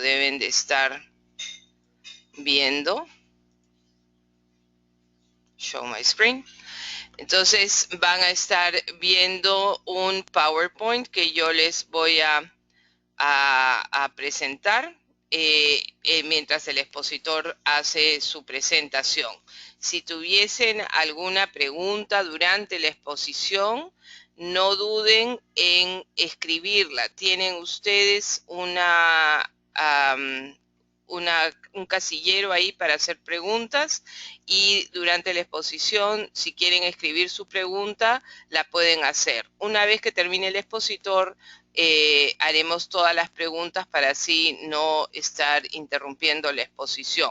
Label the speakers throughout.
Speaker 1: deben de estar viendo. Show my screen. Entonces van a estar viendo un PowerPoint que yo les voy a presentar mientras el expositor hace su presentación. Si tuviesen alguna pregunta durante la exposición, no duden en escribirla. Tienen ustedes un casillero ahí para hacer preguntas, y durante la exposición, si quieren escribir su pregunta, la pueden hacer. Una vez que termine el expositor, haremos todas las preguntas para así no estar interrumpiendo la exposición.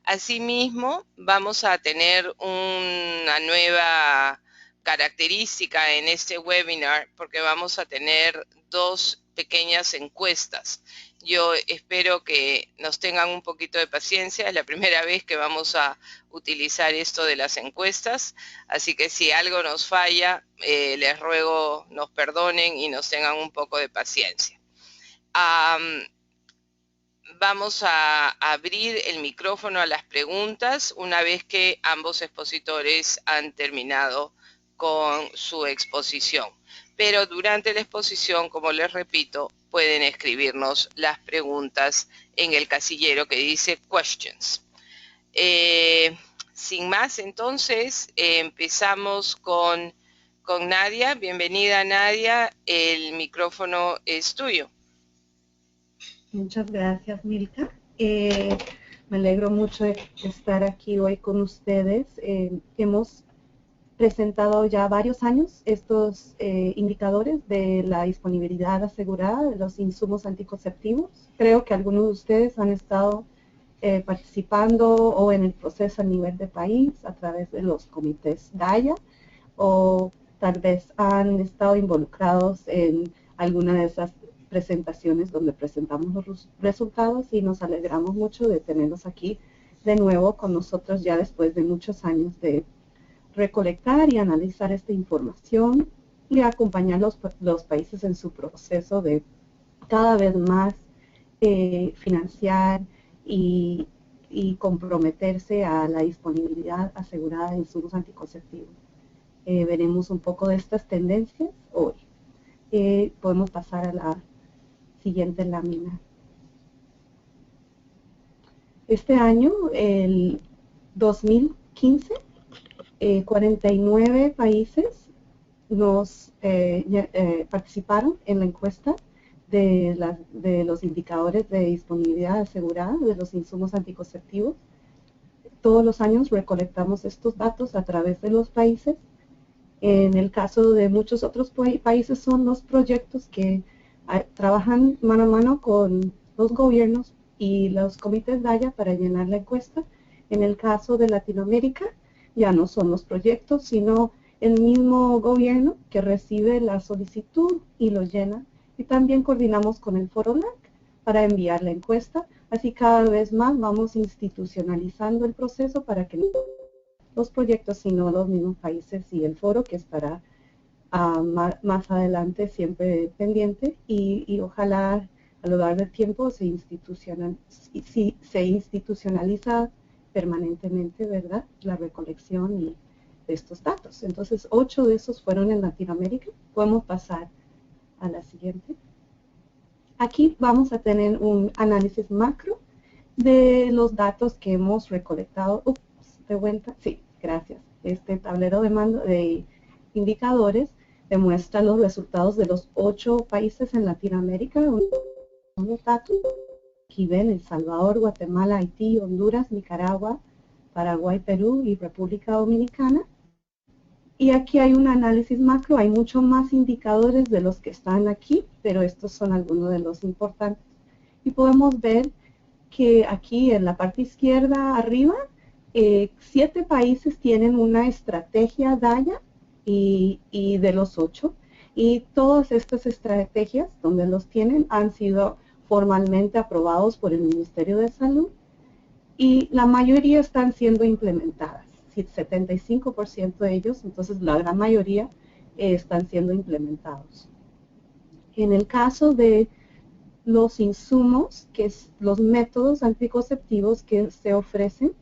Speaker 1: Asimismo, vamos a tener una nueva característica en este webinar, porque vamos a tener dos pequeñas encuestas. Yo espero que nos tengan un poquito de paciencia. Es la primera vez que vamos a utilizar esto de las encuestas, así que si algo nos falla, les ruego nos perdonen y nos tengan un poco de paciencia. Vamos a abrir el micrófono a las preguntas una vez que ambos expositores han terminado con su exposición. Pero durante la exposición, como les repito, pueden escribirnos las preguntas en el casillero que dice Questions. Sin más, entonces, empezamos con Nadia. Bienvenida, Nadia. El micrófono es tuyo.
Speaker 2: Muchas gracias, Milka. Me alegro mucho de estar aquí hoy con ustedes. Hemos presentado ya varios años estos indicadores de la disponibilidad asegurada de los insumos anticonceptivos. Creo que algunos de ustedes han estado participando o en el proceso a nivel de país a través de los comités DAYA, o tal vez han estado involucrados en alguna de esas presentaciones donde presentamos los resultados, y nos alegramos mucho de tenerlos aquí de nuevo con nosotros ya después de muchos años de recolectar y analizar esta información y acompañar los países en su proceso de cada vez más financiar y comprometerse a la disponibilidad asegurada de insumos anticonceptivos. Veremos un poco de estas tendencias hoy. Podemos pasar a la siguiente lámina. Este año, el 2015, 49 países participaron en la encuesta de los indicadores de disponibilidad asegurada de los insumos anticonceptivos. Todos los años recolectamos estos datos a través de los países. En el caso de muchos otros países, son los proyectos que trabajan mano a mano con los gobiernos y los comités DAYA para llenar la encuesta. En el caso de Latinoamérica, ya no son los proyectos, sino el mismo gobierno que recibe la solicitud y lo llena. Y también coordinamos con el Foro LAC para enviar la encuesta. Así cada vez más vamos institucionalizando el proceso para que no los proyectos, sino los mismos países y el foro, que estará más adelante siempre pendiente, y ojalá a lo largo del tiempo se institucionaliza permanentemente, ¿verdad?, la recolección de estos datos. Entonces, 8 de esos fueron en Latinoamérica. Podemos pasar a la siguiente. Aquí vamos a tener un análisis macro de los datos que hemos recolectado. ¿De vuelta? Sí, gracias. Este tablero de mando de indicadores demuestra los resultados de los 8 países en Latinoamérica. Aquí ven El Salvador, Guatemala, Haití, Honduras, Nicaragua, Paraguay, Perú y República Dominicana. Y aquí hay un análisis macro. Hay mucho más indicadores de los que están aquí, pero estos son algunos de los importantes. Y podemos ver que aquí en la parte izquierda arriba, 7 países tienen una estrategia DAYA y de los 8. Y todas estas estrategias, donde los tienen, han sido formalmente aprobados por el Ministerio de Salud, y la mayoría están siendo implementadas. 75% de ellos, entonces la gran mayoría están siendo implementados. En el caso de los insumos, los métodos anticonceptivos que se ofrecen,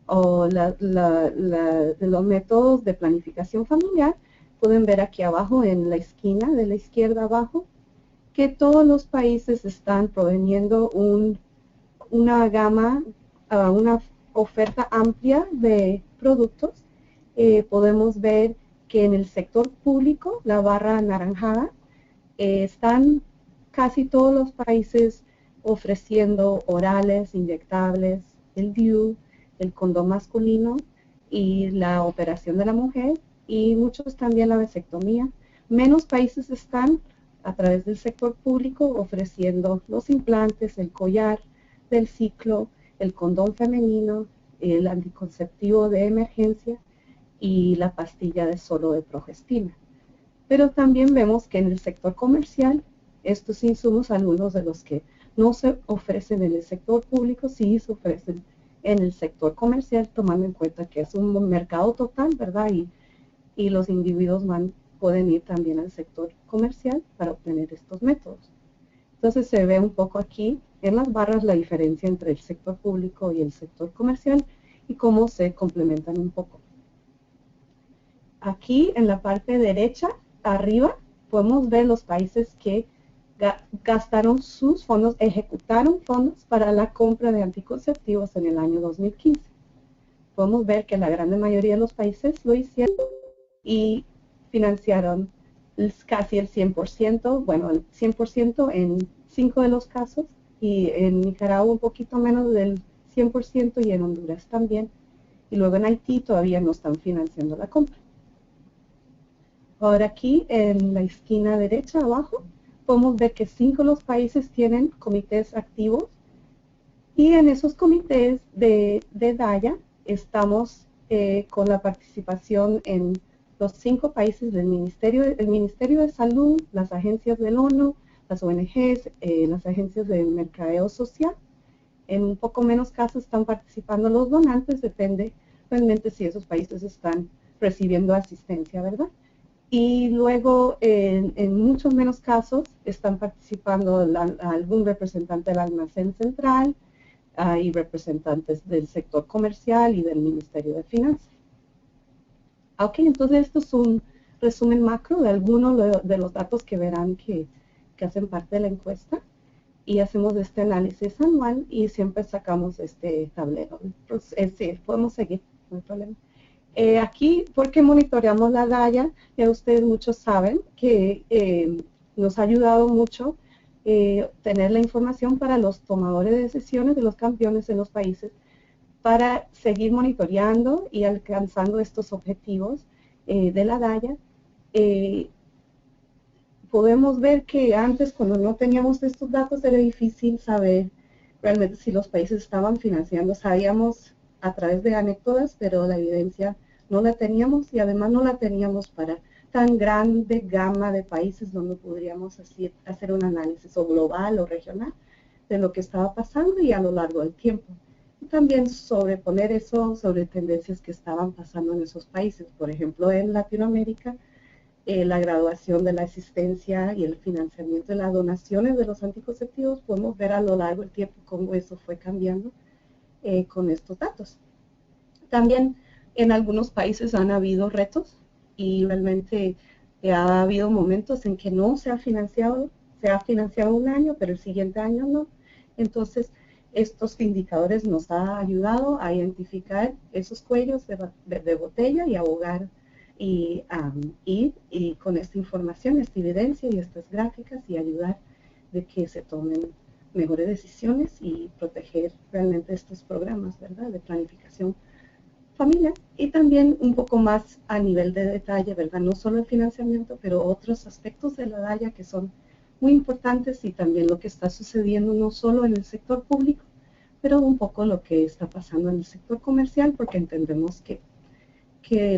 Speaker 2: o los métodos de planificación familiar. Pueden ver aquí abajo en la esquina de la izquierda abajo que todos los países están proveyendo una gama, una oferta amplia de productos. Podemos ver que en el sector público, la barra anaranjada, están casi todos los países ofreciendo orales, inyectables, el DIU, el condón masculino y la operación de la mujer, y muchos también la vasectomía. Menos países están a través del sector público ofreciendo los implantes, el collar del ciclo, el condón femenino, el anticonceptivo de emergencia y la pastilla de solo de progestina. Pero también vemos que en el sector comercial, estos insumos, algunos de los que no se ofrecen en el sector público, sí se ofrecen en el sector comercial, tomando en cuenta que es un mercado total, ¿verdad? Y los individuos pueden ir también al sector comercial para obtener estos métodos. Entonces se ve un poco aquí en las barras la diferencia entre el sector público y el sector comercial y cómo se complementan un poco. Aquí en la parte derecha, arriba, podemos ver los países que gastaron sus fondos, ejecutaron fondos para la compra de anticonceptivos en el año 2015. Podemos ver que la gran mayoría de los países lo hicieron y financiaron casi el 100%, bueno, el 100% en 5 de los casos, y en Nicaragua un poquito menos del 100% y en Honduras también. Y luego en Haití todavía no están financiando la compra. Ahora aquí en la esquina derecha abajo podemos ver que 5 de los países tienen comités activos, y en esos comités de DAYA estamos con la participación en los 5 países del el Ministerio de Salud, las agencias del ONU, las ONGs, las agencias de mercadeo social. En un poco menos casos están participando los donantes, depende realmente si esos países están recibiendo asistencia, ¿verdad? Y luego, en muchos menos casos, están participando algún representante del almacén central y representantes del sector comercial y del Ministerio de Finanzas. Ok, entonces esto es un resumen macro de algunos de los datos que verán que hacen parte de la encuesta, y hacemos este análisis anual y siempre sacamos este tablero. Entonces, sí, podemos seguir, no hay problema. Aquí, porque monitoreamos la DAYA, ya ustedes muchos saben que nos ha ayudado mucho tener la información para los tomadores de decisiones de los campeones en los países, para seguir monitoreando y alcanzando estos objetivos de la DAYA. Podemos ver que antes, cuando no teníamos estos datos, era difícil saber realmente si los países estaban financiando. Sabíamos a través de anécdotas, pero la evidencia no la teníamos, y además no la teníamos para tan grande gama de países donde podríamos hacer un análisis o global o regional de lo que estaba pasando y a lo largo del tiempo. Y también sobreponer eso sobre tendencias que estaban pasando en esos países. Por ejemplo, en Latinoamérica, la graduación de la asistencia y el financiamiento de las donaciones de los anticonceptivos, podemos ver a lo largo del tiempo cómo eso fue cambiando con estos datos. También en algunos países han habido retos, y realmente ha habido momentos en que no se ha financiado un año, pero el siguiente año no. Entonces, estos indicadores nos han ayudado a identificar esos cuellos de botella y abogar y con esta información, esta evidencia y estas gráficas, y ayudar de que se tomen mejores decisiones y proteger realmente estos programas, ¿verdad?, de planificación familiar. Y también un poco más a nivel de detalle, ¿verdad?, no solo el financiamiento, pero otros aspectos de la DAYA que son muy importantes, y también lo que está sucediendo no solo en el sector público, pero un poco lo que está pasando en el sector comercial, porque entendemos que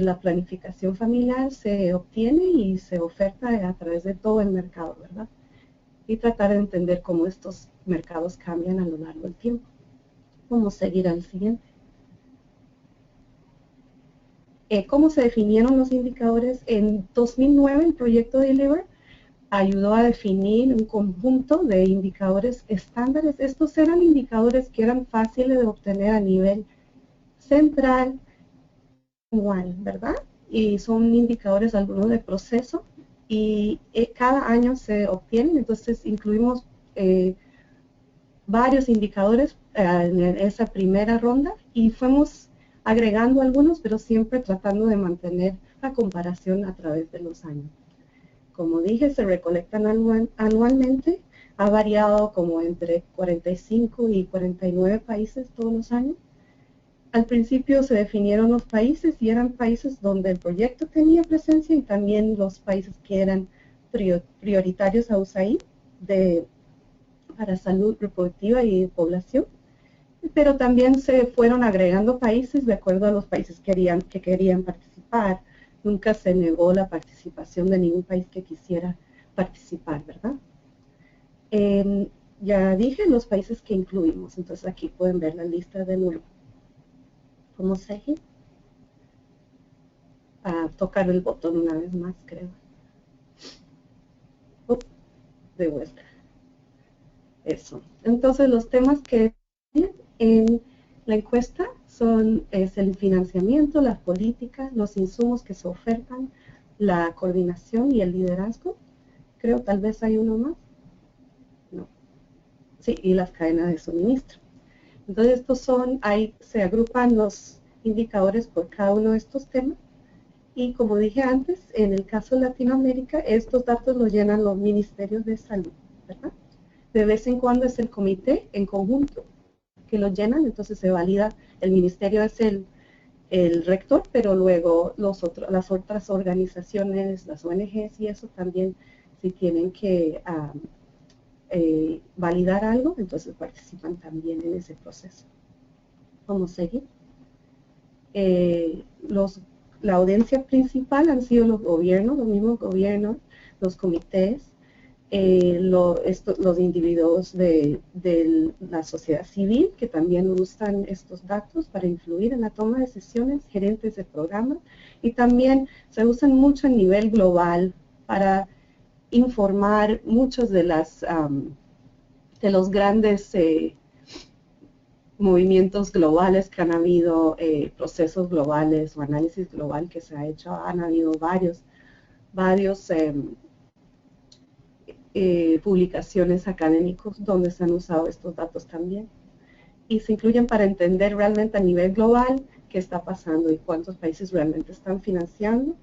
Speaker 2: la planificación familiar se obtiene y se oferta a través de todo el mercado, ¿verdad? Y tratar de entender cómo estos mercados cambian a lo largo del tiempo. Vamos a seguir al siguiente. ¿Cómo se definieron los indicadores? En 2009 el proyecto Deliver ayudó a definir un conjunto de indicadores estándares. Estos eran indicadores que eran fáciles de obtener a nivel central, anual, ¿verdad? Y son indicadores algunos de proceso y cada año se obtienen, entonces incluimos varios indicadores en esa primera ronda y fuimos agregando algunos, pero siempre tratando de mantener la comparación a través de los años. Como dije, se recolectan anualmente, ha variado como entre 45 y 49 países todos los años. Al principio se definieron los países y eran países donde el proyecto tenía presencia y también los países que eran prioritarios a USAID para salud reproductiva y población. Pero también se fueron agregando países de acuerdo a los países que querían participar. Nunca se negó la participación de ningún país que quisiera participar, ¿verdad? Ya dije los países que incluimos, entonces aquí pueden ver la lista de nuevo. ¿Cómo seguir? A tocar el botón una vez más, creo. De vuelta. Eso. Entonces los temas que en la encuesta es el financiamiento, las políticas, los insumos que se ofertan, la coordinación y el liderazgo. Creo tal vez hay uno más. No. Sí, y las cadenas de suministro. Entonces se agrupan los indicadores por cada uno de estos temas. Y como dije antes, en el caso de Latinoamérica, estos datos los llenan los ministerios de salud, ¿verdad? De vez en cuando es el comité en conjunto que los llenan, entonces se valida, el ministerio es el rector, pero luego las otras organizaciones, las ONGs y eso también, si tienen que validar algo, entonces participan también en ese proceso. Vamos a seguir. La audiencia principal han sido los gobiernos, los mismos gobiernos, los comités, los individuos de la sociedad civil que también usan estos datos para influir en la toma de decisiones, gerentes de programas, y también se usan mucho a nivel global para informar muchos de los grandes movimientos globales que han habido, procesos globales o análisis global que se ha hecho. Han habido varios publicaciones académicos donde se han usado estos datos también. Y se incluyen para entender realmente a nivel global qué está pasando y cuántos países realmente están financiando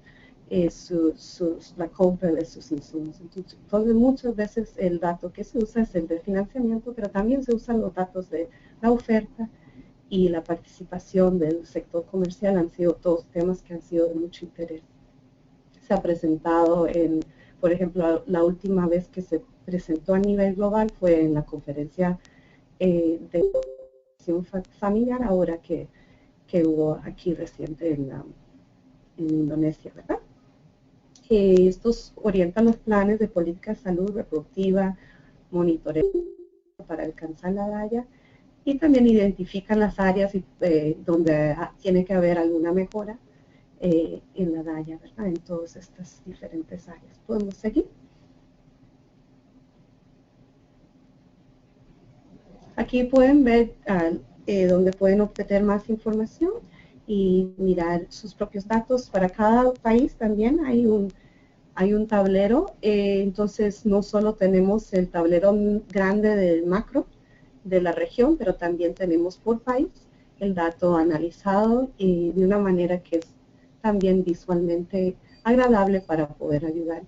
Speaker 2: la compra de sus insumos. Entonces, muchas veces el dato que se usa es el de financiamiento, pero también se usan los datos de la oferta y la participación del sector comercial. Han sido todos temas que han sido de mucho interés. Se ha presentado por ejemplo, la última vez que se presentó a nivel global fue en la conferencia de educación familiar, ahora que hubo aquí reciente en Indonesia, ¿verdad? Estos orientan los planes de política de salud reproductiva, monitoreo para alcanzar la DAYA y también identifican las áreas donde tiene que haber alguna mejora en la DAYA, ¿verdad? En todas estas diferentes áreas. ¿Podemos seguir? Aquí pueden ver donde pueden obtener más información y mirar sus propios datos. Para cada país también hay un tablero, entonces no solo tenemos el tablero grande del macro de la región, pero también tenemos por país el dato analizado y de una manera que es también visualmente agradable para poder ayudar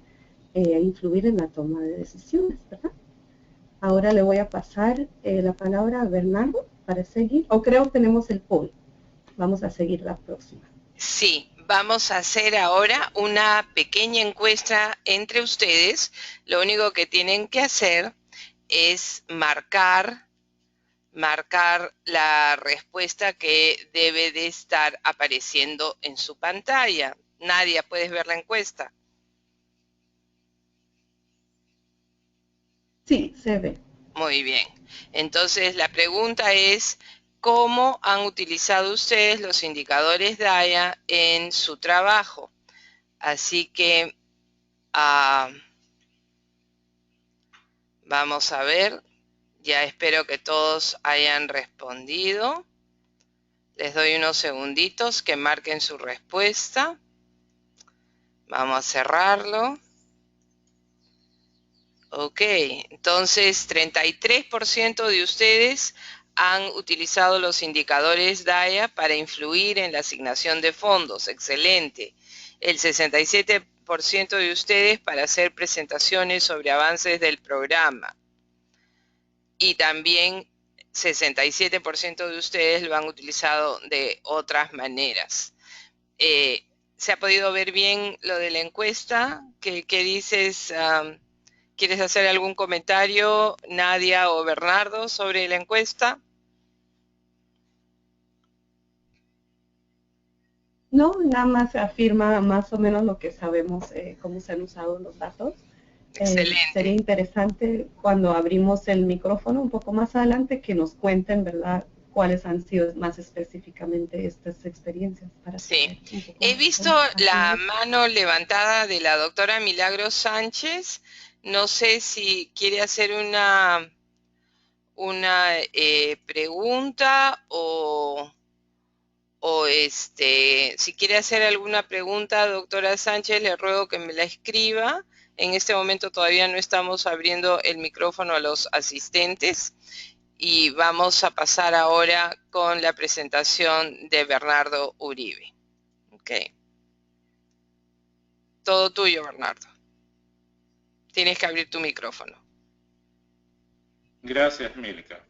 Speaker 2: a influir en la toma de decisiones, ¿verdad? Ahora le voy a pasar la palabra a Bernardo para seguir, o creo que tenemos el poll. Vamos a seguir la próxima.
Speaker 1: Sí, vamos a hacer ahora una pequeña encuesta entre ustedes. Lo único que tienen que hacer es marcar la respuesta que debe de estar apareciendo en su pantalla. Nadia, ¿puedes ver la encuesta?
Speaker 2: Sí, se ve.
Speaker 1: Muy bien. Entonces, la pregunta es, ¿cómo han utilizado ustedes los indicadores DAYA en su trabajo? Así que Vamos a ver, ya espero que todos hayan respondido. Les doy unos segunditos que marquen su respuesta. Vamos a cerrarlo. Ok, entonces 33% de ustedes han utilizado los indicadores DAIA para influir en la asignación de fondos. Excelente. El 67% de ustedes para hacer presentaciones sobre avances del programa. Y también 67% de ustedes lo han utilizado de otras maneras. ¿Se ha podido ver bien lo de la encuesta? ¿Qué dices? ¿Quieres hacer algún comentario, Nadia o Bernardo, sobre la encuesta?
Speaker 2: No, nada más afirma más o menos lo que sabemos, cómo se han usado los datos. Sería
Speaker 1: Excelente.
Speaker 2: interesante cuando abrimos el micrófono un poco más adelante que nos cuenten, ¿verdad?, cuáles han sido más específicamente estas experiencias. Para
Speaker 1: Sí,
Speaker 2: saber un poco
Speaker 1: he
Speaker 2: más
Speaker 1: visto
Speaker 2: cómo ha
Speaker 1: la
Speaker 2: sido.
Speaker 1: mano levantada de la doctora Milagros Sánchez. No sé si quiere hacer una pregunta o si quiere hacer alguna pregunta, doctora Sánchez, le ruego que me la escriba. En este momento todavía no estamos abriendo el micrófono a los asistentes y vamos a pasar ahora con la presentación de Bernardo Uribe. Ok. Todo tuyo, Bernardo. Tienes que abrir tu micrófono.
Speaker 3: Gracias, Milka.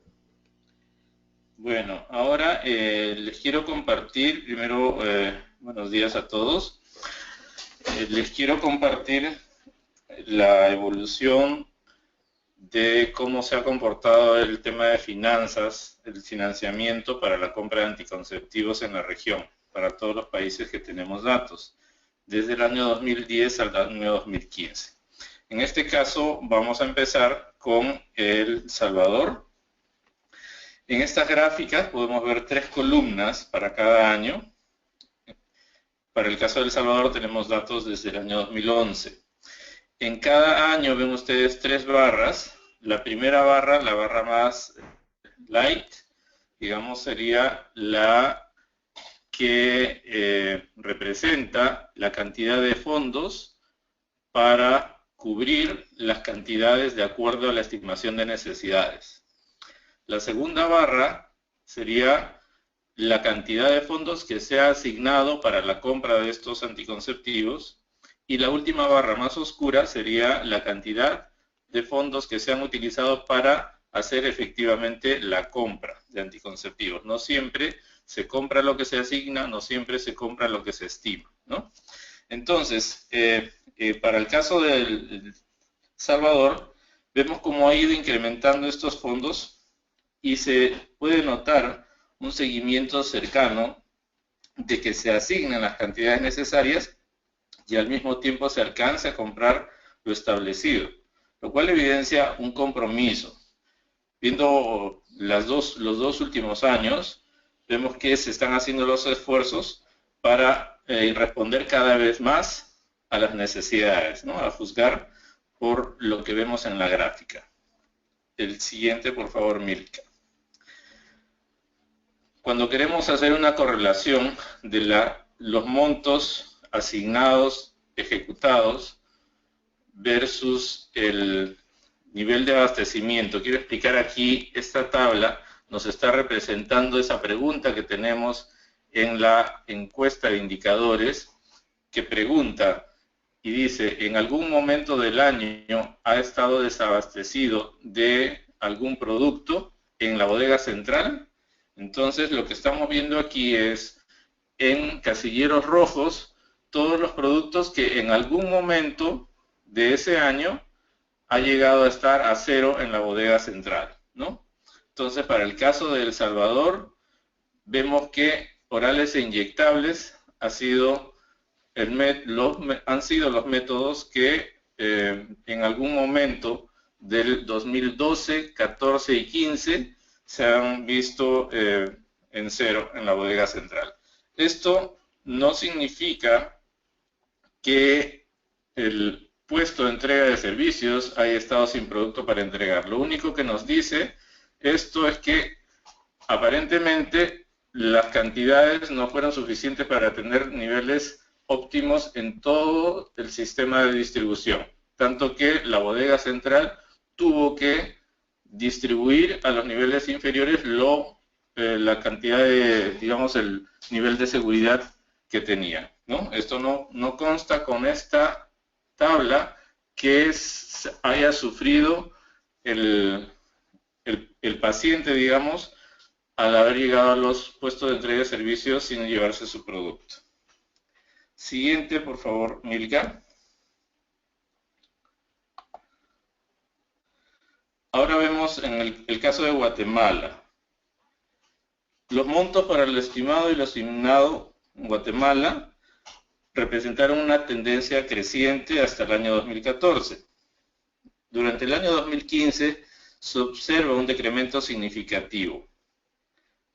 Speaker 3: Bueno, ahora les quiero compartir, primero, buenos días a todos. Les quiero compartir la evolución de cómo se ha comportado el tema de finanzas, el financiamiento para la compra de anticonceptivos en la región, para todos los países que tenemos datos, desde el año 2010 al año 2015. En este caso vamos a empezar con El Salvador. En estas gráficas podemos ver 3 columnas para cada año. Para el caso de El Salvador tenemos datos desde el año 2011. En cada año ven ustedes 3 barras. La primera barra, la barra más light, digamos, sería la que representa la cantidad de fondos para cubrir las cantidades de acuerdo a la estimación de necesidades. La segunda barra sería la cantidad de fondos que se ha asignado para la compra de estos anticonceptivos. Y la última barra más oscura sería la cantidad de fondos que se han utilizado para hacer efectivamente la compra de anticonceptivos. No siempre se compra lo que se asigna, no siempre se compra lo que se estima, ¿no? Entonces, para el caso de El Salvador, vemos cómo ha ido incrementando estos fondos y se puede notar un seguimiento cercano de que se asignan las cantidades necesarias y al mismo tiempo se alcanza a comprar lo establecido, lo cual evidencia un compromiso. Viendo los dos últimos años, vemos que se están haciendo los esfuerzos para responder cada vez más a las necesidades, ¿no? A juzgar por lo que vemos en la gráfica. El siguiente, por favor, Milka. Cuando queremos hacer una correlación de los montos asignados, ejecutados, versus el nivel de abastecimiento, quiero explicar aquí, esta tabla nos está representando esa pregunta que tenemos en la encuesta de indicadores, que pregunta y dice, ¿en algún momento del año ha estado desabastecido de algún producto en la bodega central? Entonces, lo que estamos viendo aquí es, en casilleros rojos, todos los productos que en algún momento de ese año ha llegado a estar a cero en la bodega central, ¿no? Entonces, para el caso de El Salvador, vemos que orales e inyectables han sido los métodos que en algún momento del 2012, 14 y 15 se han visto en cero en la bodega central. Esto no significa que puesto de entrega de servicios haya estado sin producto para entregar. Lo único que nos dice esto es que aparentemente las cantidades no fueron suficientes para tener niveles óptimos en todo el sistema de distribución, tanto que la bodega central tuvo que distribuir a los niveles inferiores la cantidad de, digamos, el nivel de seguridad que tenía, ¿no? Esto no consta con esta tabla que haya sufrido el paciente, digamos, al haber llegado a los puestos de entrega de servicios sin llevarse su producto. Siguiente, por favor, Milka. Ahora vemos en el caso de Guatemala. Los montos para lo estimado y lo asignado en Guatemala representaron una tendencia creciente hasta el año 2014. Durante el año 2015 se observa un decremento significativo.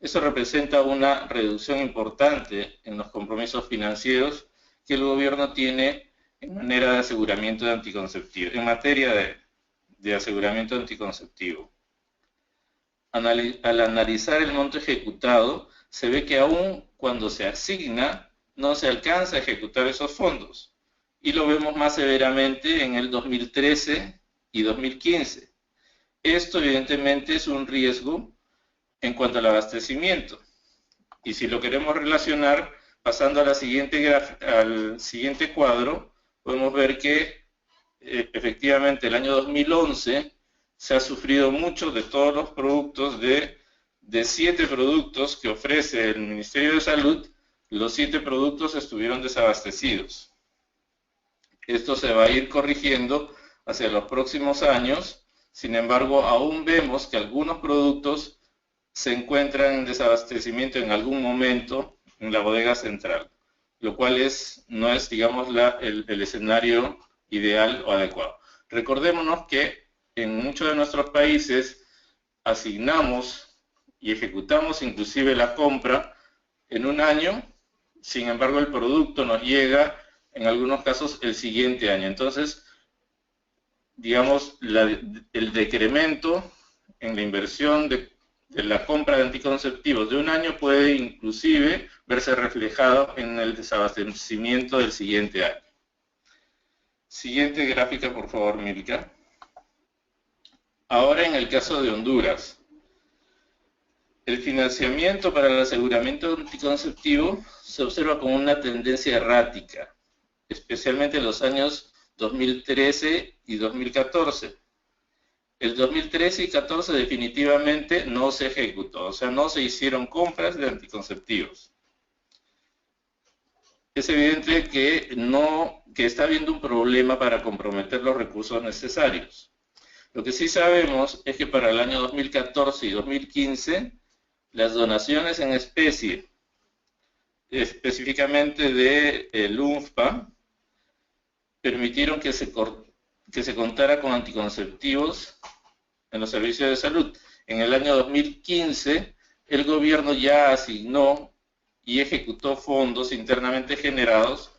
Speaker 3: Eso representa una reducción importante en los compromisos financieros que el gobierno tiene en manera de aseguramiento de anticonceptivo, en materia de aseguramiento anticonceptivo. Al analizar el monto ejecutado, se ve que aún cuando se asigna, no se alcanza a ejecutar esos fondos. Y lo vemos más severamente en el 2013 y 2015. Esto evidentemente es un riesgo en cuanto al abastecimiento. Y si lo queremos relacionar, pasando a al siguiente cuadro, podemos ver que efectivamente el año 2011 se ha sufrido mucho de todos los productos, de 7 productos que ofrece el Ministerio de Salud, los 7 productos estuvieron desabastecidos. Esto se va a ir corrigiendo hacia los próximos años, sin embargo, aún vemos que algunos productos se encuentran en desabastecimiento en algún momento en la bodega central, lo cual no es, digamos, el escenario ideal o adecuado. Recordémonos que en muchos de nuestros países asignamos y ejecutamos inclusive la compra en un año, sin embargo el producto nos llega en algunos casos el siguiente año. Entonces, digamos, el decremento en la inversión de la compra de anticonceptivos de un año puede inclusive verse reflejado en el desabastecimiento del siguiente año. Siguiente gráfica, por favor, Milka. Ahora en el caso de Honduras, el financiamiento para el aseguramiento anticonceptivo se observa como una tendencia errática, especialmente en los años 2013 y 2014. El 2013 y 2014 definitivamente no se ejecutó, o sea, no se hicieron compras de anticonceptivos. Es evidente que está habiendo un problema para comprometer los recursos necesarios. Lo que sí sabemos es que para el año 2014 y 2015, las donaciones en especie, específicamente del UNFPA, permitieron que se contara con anticonceptivos en los servicios de salud. En el año 2015, el gobierno ya asignó y ejecutó fondos internamente generados,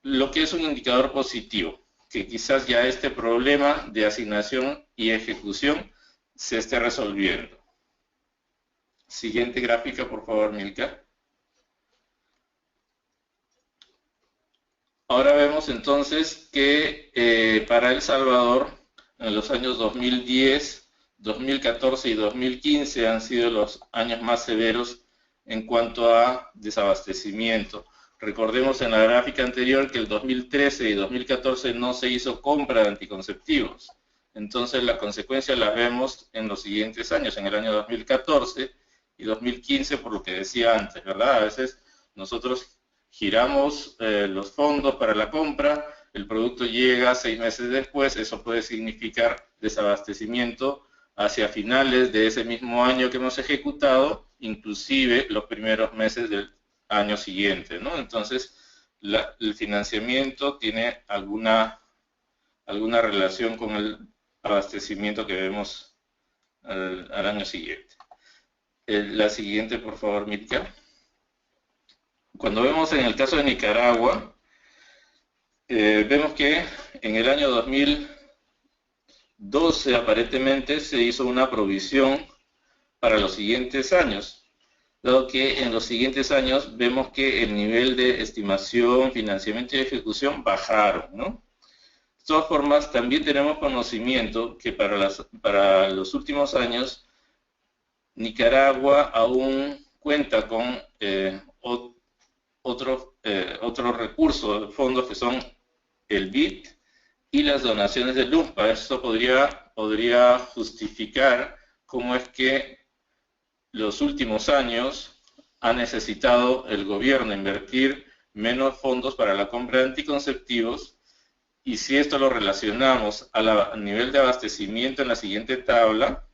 Speaker 3: lo que es un indicador positivo, que quizás ya este problema de asignación y ejecución se esté resolviendo. Siguiente gráfica, por favor, Milka. Ahora vemos entonces que para El Salvador, en los años 2010, 2014 y 2015 han sido los años más severos en cuanto a desabastecimiento. Recordemos en la gráfica anterior que el 2013 y 2014 no se hizo compra de anticonceptivos. Entonces la consecuencia la vemos en los siguientes años, en el año 2014 y 2015, por lo que decía antes, ¿verdad? A veces nosotros giramos los fondos para la compra, el producto llega 6 meses después, eso puede significar desabastecimiento hacia finales de ese mismo año que hemos ejecutado, inclusive los primeros meses del año siguiente, ¿no? Entonces, el financiamiento tiene alguna relación con el abastecimiento que vemos al año siguiente. La siguiente, por favor, Milka. Cuando vemos en el caso de Nicaragua, vemos que en el año 2012 aparentemente se hizo una provisión para los siguientes años, dado que en los siguientes años vemos que el nivel de estimación, financiamiento y ejecución bajaron, ¿no? De todas formas, también tenemos conocimiento que para los últimos años Nicaragua aún cuenta con otros recursos, fondos que son el BID y las donaciones del LUMPA. Esto podría justificar cómo es que los últimos años ha necesitado el gobierno invertir menos fondos para la compra de anticonceptivos, y si esto lo relacionamos al nivel de abastecimiento en la siguiente tabla,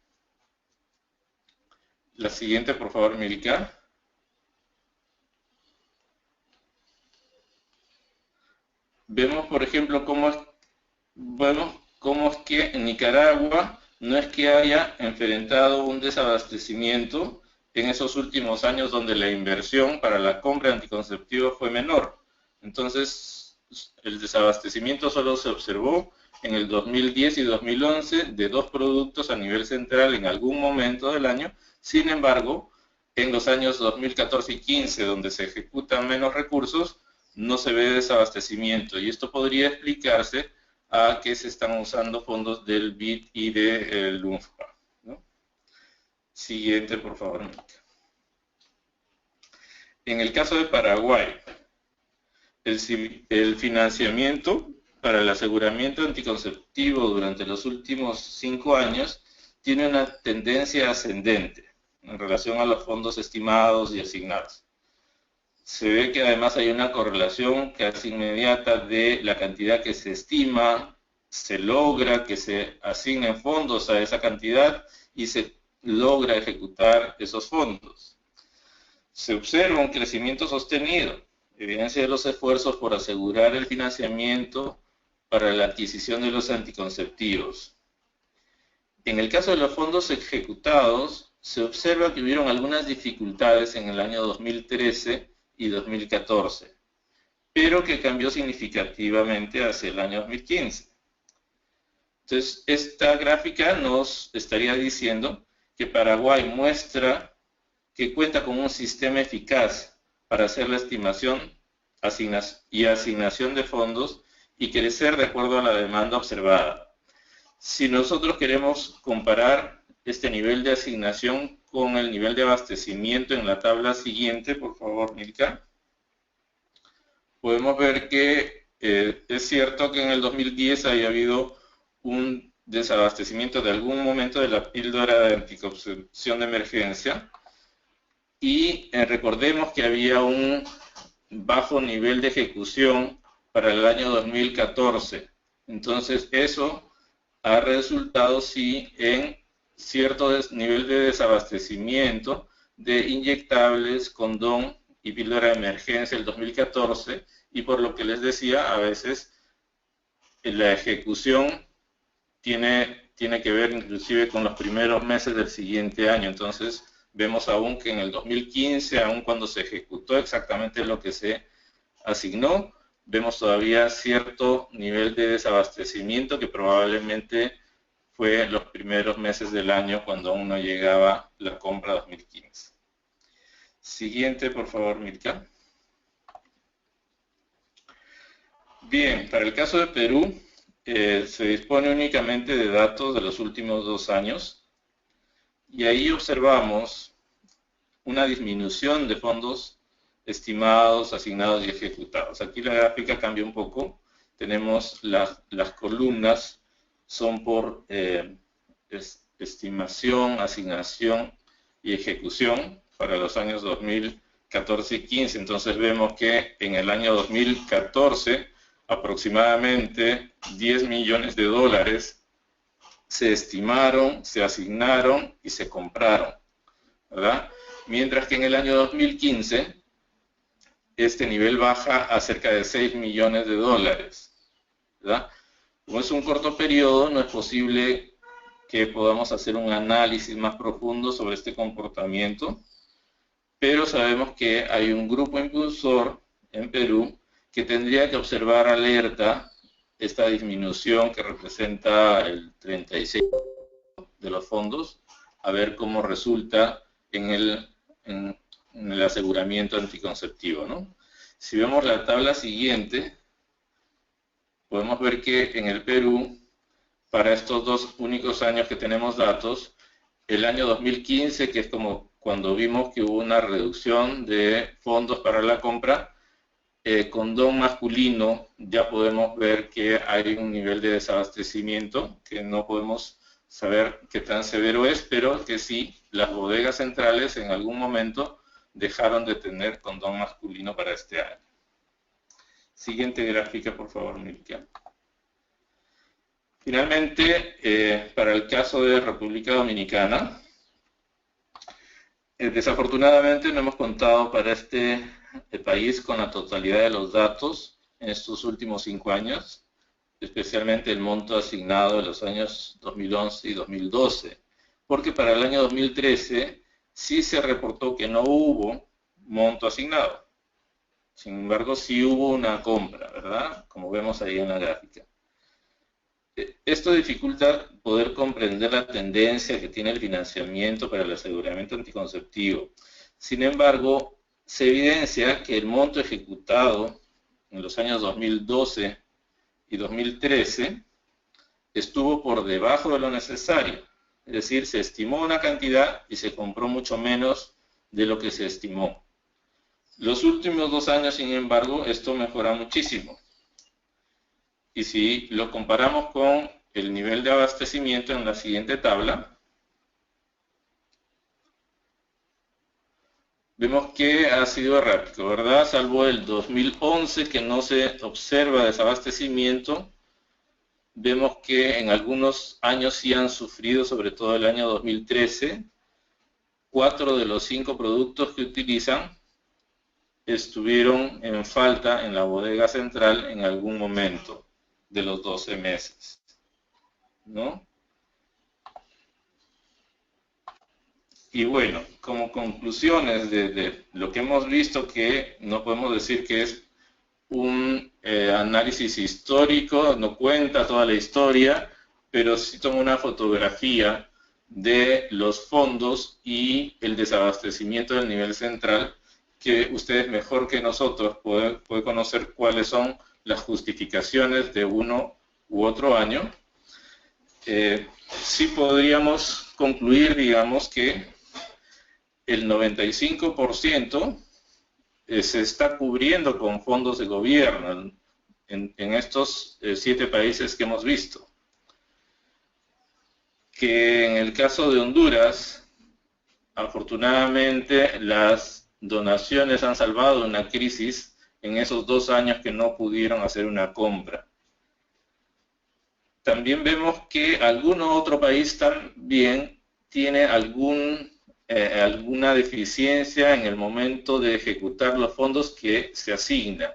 Speaker 3: la siguiente por favor, Milka. Vemos por ejemplo cómo es que en Nicaragua no es que haya enfrentado un desabastecimiento en esos últimos años donde la inversión para la compra de anticonceptivos fue menor. Entonces, el desabastecimiento solo se observó en el 2010 y 2011 de 2 productos a nivel central en algún momento del año. Sin embargo, en los años 2014 y 15, donde se ejecutan menos recursos, no se ve desabastecimiento. Y esto podría explicarse a que se están usando fondos del BID y del LUMPA, ¿no? Siguiente, por favor. En el caso de Paraguay, el financiamiento para el aseguramiento anticonceptivo durante los últimos 5 años tiene una tendencia ascendente en relación a los fondos estimados y asignados. Se ve que además hay una correlación casi inmediata de la cantidad que se estima, se logra que se asignen fondos a esa cantidad y se logra ejecutar esos fondos. Se observa un crecimiento sostenido, evidencia de los esfuerzos por asegurar el financiamiento para la adquisición de los anticonceptivos. En el caso de los fondos ejecutados, se observa que hubieron algunas dificultades en el año 2013 y 2014, pero que cambió significativamente hacia el año 2015. Entonces, esta gráfica nos estaría diciendo que Paraguay muestra que cuenta con un sistema eficaz para hacer la estimación y asignación de fondos y crecer de acuerdo a la demanda observada. Si nosotros queremos comparar este nivel de asignación con el nivel de abastecimiento en la tabla siguiente, por favor, Milka, podemos ver que es cierto que en el 2010 haya habido un desabastecimiento de algún momento de la píldora de anticoncepción de emergencia, y recordemos que había un bajo nivel de ejecución para el año 2014. Entonces eso ha resultado sí en cierto nivel de desabastecimiento de inyectables, condón y píldora de emergencia el 2014, y por lo que les decía, a veces la ejecución tiene que ver inclusive con los primeros meses del siguiente año. Entonces vemos aún que en el 2015, aún cuando se ejecutó exactamente lo que se asignó, vemos todavía cierto nivel de desabastecimiento que probablemente fue los primeros meses del año cuando aún no llegaba la compra 2015. Siguiente, por favor, Mirka. Bien, para el caso de Perú, se dispone únicamente de datos de los últimos 2 años, y ahí observamos una disminución de fondos estimados, asignados y ejecutados. Aquí la gráfica cambia un poco. Tenemos las columnas, son por estimación, asignación y ejecución para los años 2014 y 15. Entonces vemos que en el año 2014 aproximadamente 10 millones de dólares se estimaron, se asignaron y se compraron, ¿verdad? Mientras que en el año 2015 este nivel baja a cerca de 6 millones de dólares, ¿verdad? Como es un corto periodo, no es posible que podamos hacer un análisis más profundo sobre este comportamiento, pero sabemos que hay un grupo impulsor en Perú que tendría que observar alerta esta disminución que representa el 36% de los fondos, a ver cómo resulta en el aseguramiento anticonceptivo, ¿no? Si vemos la tabla siguiente, podemos ver que en el Perú, para estos 2 únicos años que tenemos datos, el año 2015, que es como cuando vimos que hubo una reducción de fondos para la compra, condón masculino, ya podemos ver que hay un nivel de desabastecimiento que no podemos saber qué tan severo es, pero que sí, las bodegas centrales en algún momento dejaron de tener condón masculino para este año. Siguiente gráfica, por favor, Milka. Finalmente, para el caso de República Dominicana, desafortunadamente no hemos contado para este país con la totalidad de los datos en estos últimos 5 años, especialmente el monto asignado en los años 2011 y 2012, porque para el año 2013 sí se reportó que no hubo monto asignado. Sin embargo, sí hubo una compra, ¿verdad? Como vemos ahí en la gráfica. Esto dificulta poder comprender la tendencia que tiene el financiamiento para el aseguramiento anticonceptivo. Sin embargo, se evidencia que el monto ejecutado en los años 2012 y 2013 estuvo por debajo de lo necesario. Es decir, se estimó una cantidad y se compró mucho menos de lo que se estimó. Los últimos 2 años, sin embargo, esto mejora muchísimo. Y si lo comparamos con el nivel de abastecimiento en la siguiente tabla, vemos que ha sido errático, ¿verdad? Salvo el 2011, que no se observa desabastecimiento, vemos que en algunos años sí han sufrido, sobre todo el año 2013, 4 de los 5 productos que utilizan estuvieron en falta en la bodega central en algún momento de los 12 meses, ¿no? Y bueno, como conclusiones de lo que hemos visto, que no podemos decir que es un análisis histórico, no cuenta toda la historia, pero sí toma una fotografía de los fondos y el desabastecimiento del nivel central, que ustedes mejor que nosotros pueden conocer cuáles son las justificaciones de uno u otro año. Sí podríamos concluir, digamos, que el 95% se está cubriendo con fondos de gobierno en estos 7 países que hemos visto. Que en el caso de Honduras, afortunadamente las donaciones han salvado una crisis en esos 2 años que no pudieron hacer una compra. También vemos que algún otro país también tiene alguna deficiencia en el momento de ejecutar los fondos que se asignan.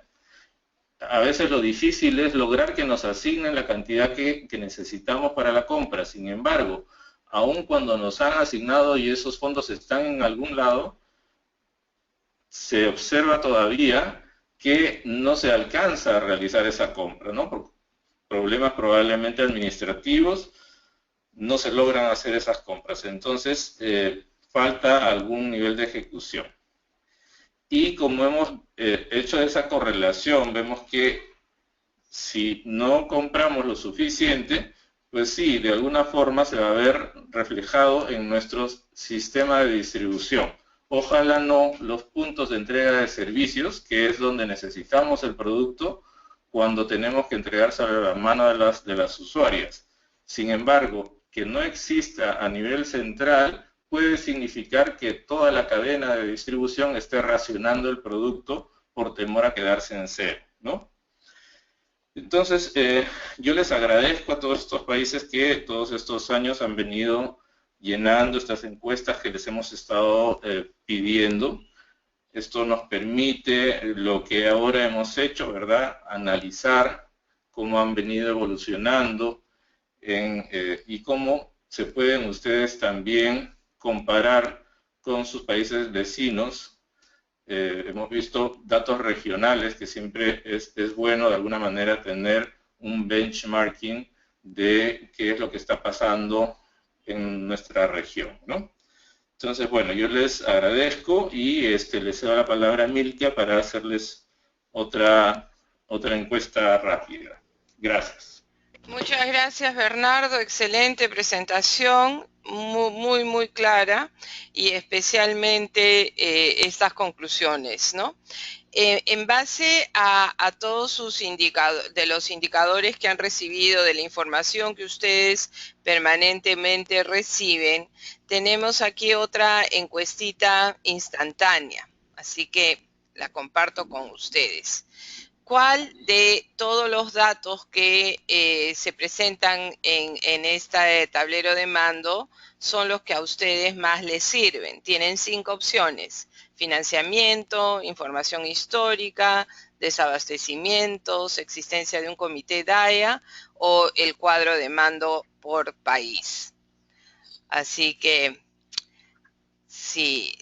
Speaker 3: A veces lo difícil es lograr que nos asignen la cantidad que necesitamos para la compra. Sin embargo, aun cuando nos han asignado y esos fondos están en algún lado, se observa todavía que no se alcanza a realizar esa compra, ¿no? Por problemas probablemente administrativos, no se logran hacer esas compras. Entonces, falta algún nivel de ejecución. Y como hemos hecho esa correlación, vemos que si no compramos lo suficiente, pues sí, de alguna forma se va a ver reflejado en nuestro sistema de distribución. Ojalá no los puntos de entrega de servicios, que es donde necesitamos el producto cuando tenemos que entregarse a la mano de las usuarias. Sin embargo, que no exista a nivel central puede significar que toda la cadena de distribución esté racionando el producto por temor a quedarse en cero, ¿no? Entonces, yo les agradezco a todos estos países que todos estos años han venido llenando estas encuestas que les hemos estado pidiendo. Esto nos permite lo que ahora hemos hecho, ¿verdad? Analizar cómo han venido evolucionando y cómo se pueden ustedes también comparar con sus países vecinos hemos visto datos regionales, que siempre es bueno de alguna manera tener un benchmarking de qué es lo que está pasando en nuestra región, ¿no? Entonces, bueno, yo les agradezco y les cedo la palabra a Milka para hacerles otra encuesta rápida. Gracias.
Speaker 1: Muchas gracias, Bernardo. Excelente presentación, muy clara, y especialmente estas conclusiones, ¿no? En base a todos sus los indicadores que han recibido, de la información que ustedes permanentemente reciben, tenemos aquí otra encuestita instantánea, así que la comparto con ustedes. ¿Cuál de todos los datos que se presentan en este tablero de mando son los que a ustedes más les sirven? Tienen 5 opciones: financiamiento, información histórica, desabastecimientos, existencia de un comité DAEA o el cuadro de mando por país. Así que sí.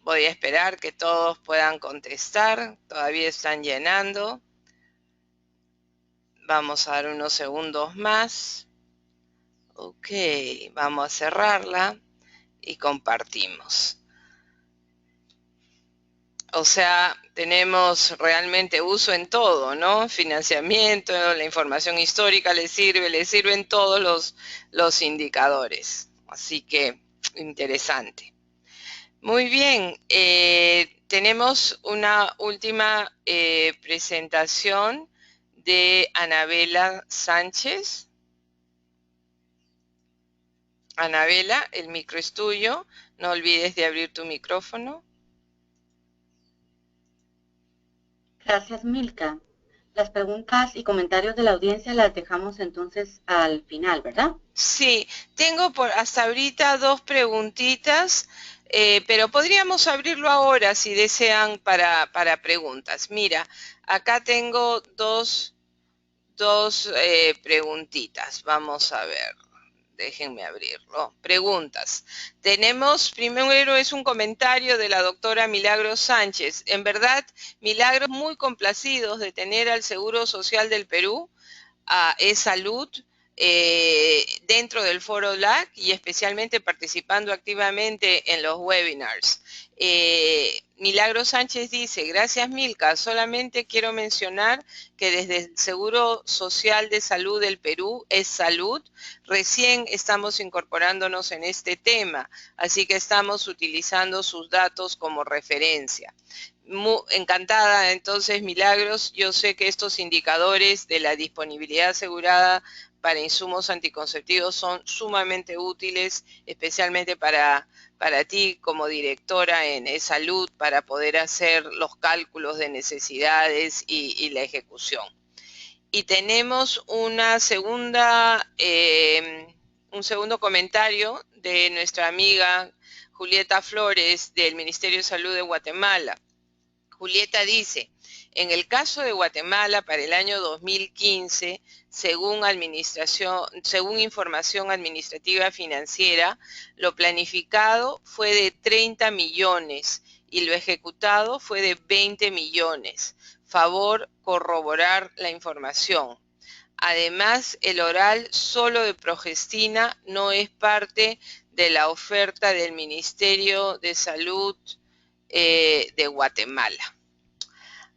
Speaker 1: Voy a esperar que todos puedan contestar. Todavía están llenando. Vamos a dar unos segundos más. Ok, vamos a cerrarla y compartimos. O sea, tenemos realmente uso en todo, ¿no? Financiamiento, la información histórica les sirven todos los indicadores. Así que, interesante. Muy bien, tenemos una última presentación de Anabela Sánchez. Anabela, el micro es tuyo. No olvides de abrir tu micrófono.
Speaker 4: Gracias, Milka. Las preguntas y comentarios de la audiencia las dejamos entonces al final, ¿verdad?
Speaker 1: Sí, tengo hasta ahorita 2 preguntitas, pero podríamos abrirlo ahora si desean para preguntas. Mira, acá tengo dos preguntitas. Vamos a ver. Déjenme abrirlo. Preguntas. Tenemos, primero es un comentario de la doctora Milagros Sánchez. En verdad, Milagros, muy complacidos de tener al Seguro Social del Perú, a eSalud, dentro del foro LAC y especialmente participando activamente en los webinars. Milagros Sánchez dice: gracias, Milka, solamente quiero mencionar que desde el Seguro Social de Salud del Perú, eSalud, recién estamos incorporándonos en este tema, así que estamos utilizando sus datos como referencia. Encantada, entonces, Milagros. Yo sé que estos indicadores de la disponibilidad asegurada para insumos anticonceptivos son sumamente útiles, especialmente para ti como directora en eSalud, para poder hacer los cálculos de necesidades y la ejecución. Y tenemos una un segundo comentario de nuestra amiga Julieta Flores del Ministerio de Salud de Guatemala. Julieta dice: en el caso de Guatemala, para el año 2015, según información administrativa financiera, lo planificado fue de 30 millones y lo ejecutado fue de 20 millones. Favor corroborar la información. Además, el oral solo de progestina no es parte de la oferta del Ministerio de Salud de Guatemala.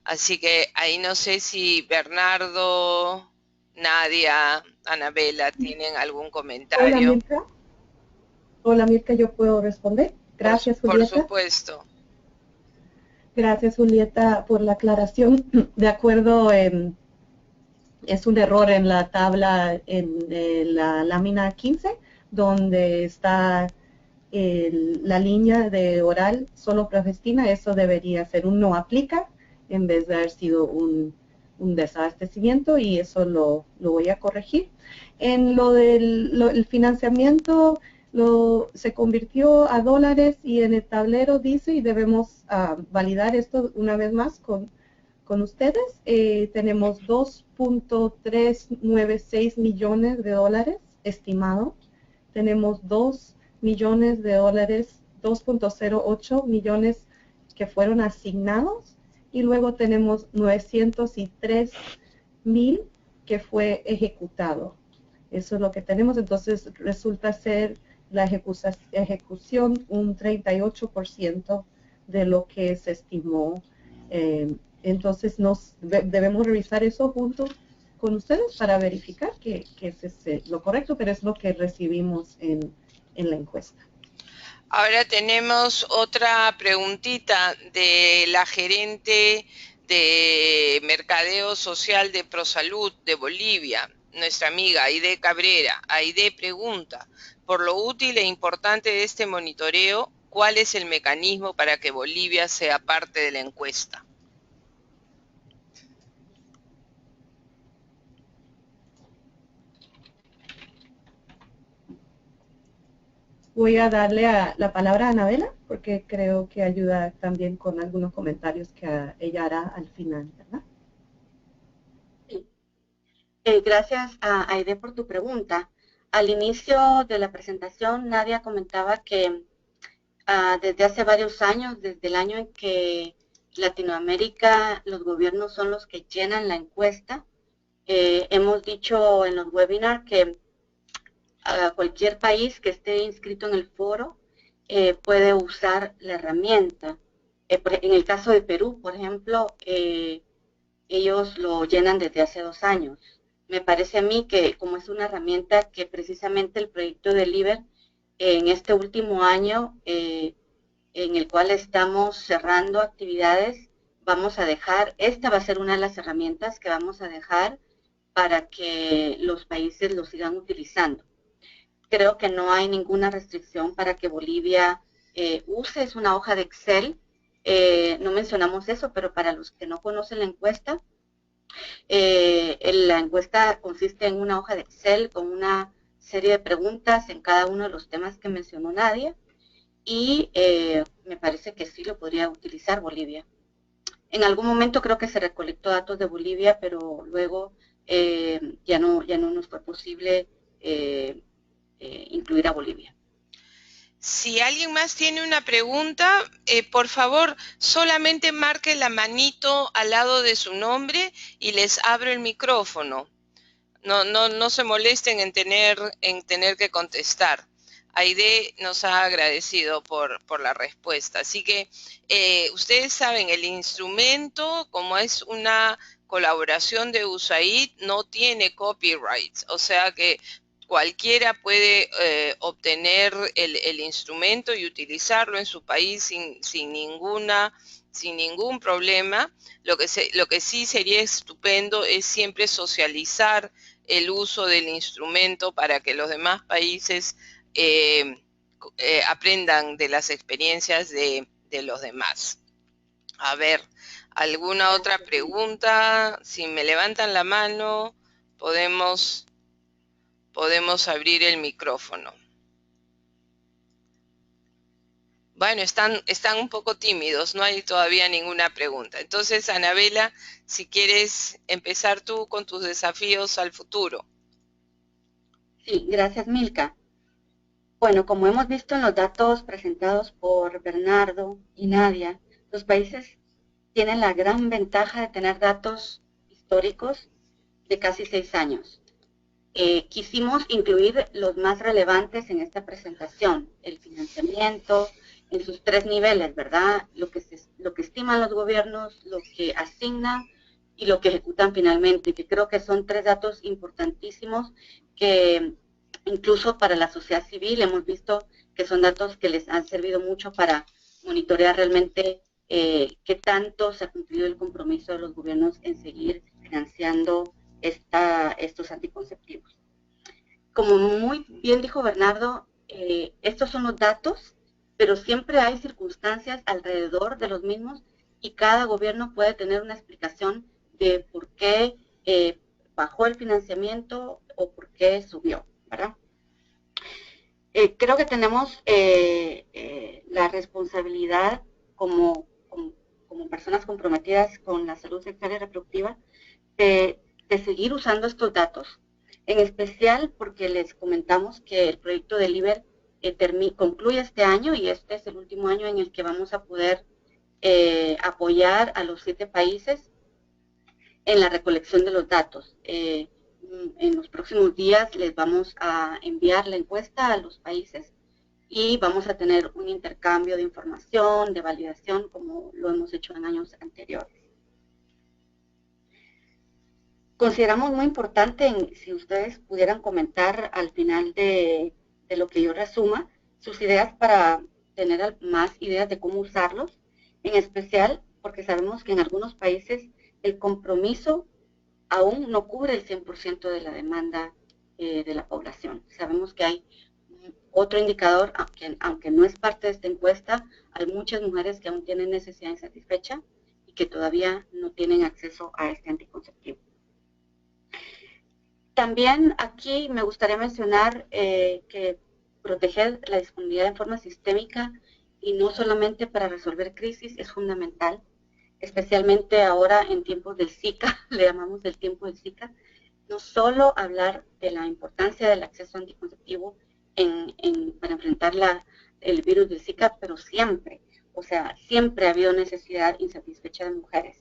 Speaker 1: Así que ahí no sé si Bernardo, Nadia, Anabela tienen algún comentario.
Speaker 2: Hola, Mirka, ¿yo puedo responder? Gracias, Julieta.
Speaker 1: Por supuesto.
Speaker 2: Gracias, Julieta, por la aclaración. De acuerdo, es un error en la tabla, en la lámina 15, donde está la línea de oral solo progestina. Eso debería ser un no aplica en vez de haber sido un desabastecimiento, y eso lo voy a corregir. En lo del el financiamiento, se convirtió a dólares y en el tablero dice, y debemos validar esto una vez más con ustedes, tenemos 2.396 millones de dólares estimado. Tenemos 2 millones de dólares, 2.08 millones que fueron asignados y luego tenemos 903,000 que fue ejecutado. Eso es lo que tenemos, entonces resulta ser la ejecución un 38% de lo que se estimó. Entonces debemos revisar eso junto con ustedes para verificar que es lo correcto, pero es lo que recibimos en la encuesta.
Speaker 1: Ahora tenemos otra preguntita de la gerente de Mercadeo Social de ProSalud de Bolivia, nuestra amiga Aide Cabrera. Aide pregunta, por lo útil e importante de este monitoreo, ¿cuál es el mecanismo para que Bolivia sea parte de la encuesta?
Speaker 2: Voy a darle la palabra a Anabela, porque creo que ayuda también con algunos comentarios que ella hará al final, ¿verdad?
Speaker 4: Sí. Gracias a Aide por tu pregunta. Al inicio de la presentación, Nadia comentaba que desde hace varios años, desde el año en que Latinoamérica, los gobiernos son los que llenan la encuesta, hemos dicho en los webinars que cualquier país que esté inscrito en el foro puede usar la herramienta. En el caso de Perú, por ejemplo, ellos lo llenan desde hace 2 años. Me parece a mí que como es una herramienta que precisamente el proyecto de LIBER en este último año en el cual estamos cerrando actividades, vamos a dejar, esta va a ser una de las herramientas que vamos a dejar para que los países lo sigan utilizando. Creo que no hay ninguna restricción para que Bolivia use, es una hoja de Excel. No mencionamos eso, pero para los que no conocen la encuesta consiste en una hoja de Excel con una serie de preguntas en cada uno de los temas que mencionó Nadia y me parece que sí lo podría utilizar Bolivia. En algún momento creo que se recolectó datos de Bolivia, pero luego ya no nos fue posible incluir a Bolivia.
Speaker 1: Si alguien más tiene una pregunta, por favor, solamente marque la manito al lado de su nombre y les abro el micrófono. No se molesten en tener que contestar. Aide nos ha agradecido por la respuesta. Así que ustedes saben, el instrumento, como es una colaboración de USAID, no tiene copyrights, o sea que cualquiera puede obtener el instrumento y utilizarlo en su país sin ningún problema. Lo que sí sería estupendo es siempre socializar el uso del instrumento para que los demás países aprendan de las experiencias de los demás. A ver, ¿alguna otra pregunta? Si me levantan la mano, podemos abrir el micrófono. Bueno, están un poco tímidos, no hay todavía ninguna pregunta. Entonces, Anabela, si quieres empezar tú con tus desafíos al futuro.
Speaker 4: Sí, gracias, Milka. Bueno, como hemos visto en los datos presentados por Bernardo y Nadia, los países tienen la gran ventaja de tener datos históricos de casi 6 años. Quisimos incluir los más relevantes en esta presentación, el financiamiento en sus 3 niveles, ¿verdad? Lo que estiman los gobiernos, lo que asignan y lo que ejecutan finalmente, que creo que son 3 datos importantísimos que incluso para la sociedad civil hemos visto que son datos que les han servido mucho para monitorear realmente qué tanto se ha cumplido el compromiso de los gobiernos en seguir financiando estos anticonceptivos. Como muy bien dijo Bernardo, estos son los datos, pero siempre hay circunstancias alrededor de los mismos y cada gobierno puede tener una explicación de por qué bajó el financiamiento o por qué subió, ¿verdad? Creo que tenemos la responsabilidad como personas comprometidas con la salud sexual y reproductiva de seguir usando estos datos, en especial porque les comentamos que el proyecto de LIBER concluye este año y este es el último año en el que vamos a poder apoyar a los 7 países en la recolección de los datos. En los próximos días les vamos a enviar la encuesta a los países y vamos a tener un intercambio de información, de validación, como lo hemos hecho en años anteriores. Consideramos muy importante, si ustedes pudieran comentar al final de lo que yo resuma, sus ideas para tener más ideas de cómo usarlos, en especial porque sabemos que en algunos países el compromiso aún no cubre el 100% de la demanda de la población. Sabemos que hay otro indicador, aunque no es parte de esta encuesta, hay muchas mujeres que aún tienen necesidad insatisfecha y que todavía no tienen acceso a este anticonceptivo. También aquí me gustaría mencionar que proteger la disponibilidad en forma sistémica y no solamente para resolver crisis es fundamental, especialmente ahora en tiempos del Zika, le llamamos el tiempo del Zika, no solo hablar de la importancia del acceso anticonceptivo para enfrentar el virus del Zika, pero siempre, o sea, siempre ha habido necesidad insatisfecha de mujeres,